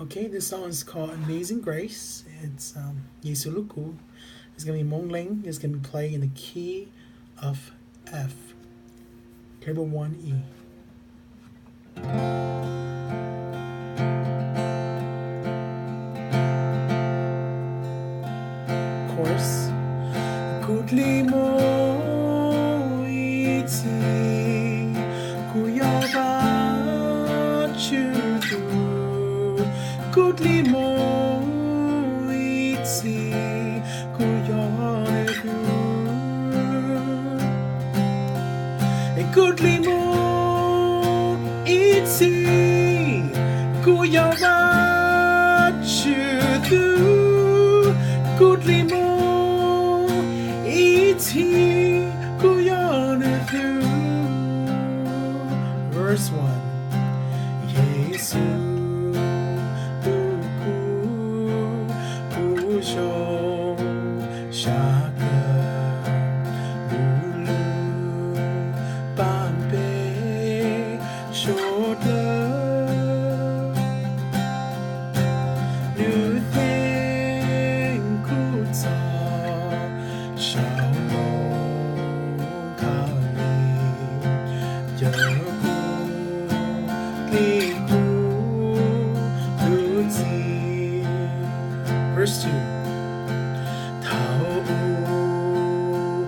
Okay, this song is called Amazing Grace. It's Yesuluku. It's gonna be Mongling. It's gonna be playing in the key of F. Cable 1 E. Chorus. Kutli mo iti kuyawa chudu. Kutli mo iti kuyanedu. Kutli mo iti kuyawa chudu. Kutli mo iti kuyanedu. Verse 1. Yesu Pujo Shaka Lulu Bambe Shoda Nuthen Kuta Shalom Kali Yaku Liku Luti. Verse 2. Tao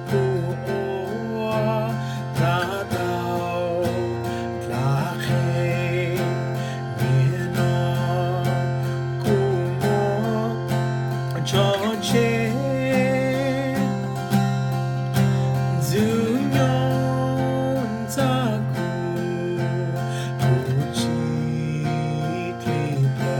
pu oa la tao la khe nina kumo cho che zunyon taku kuchi klipa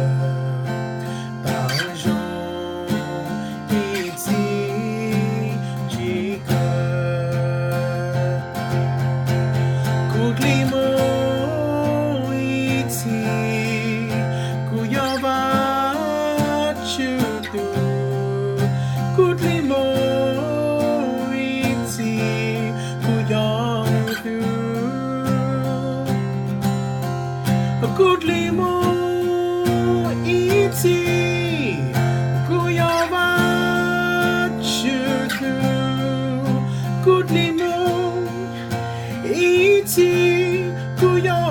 Goodly mo iti kuyawa chudu. Goodly mo iti kuyawa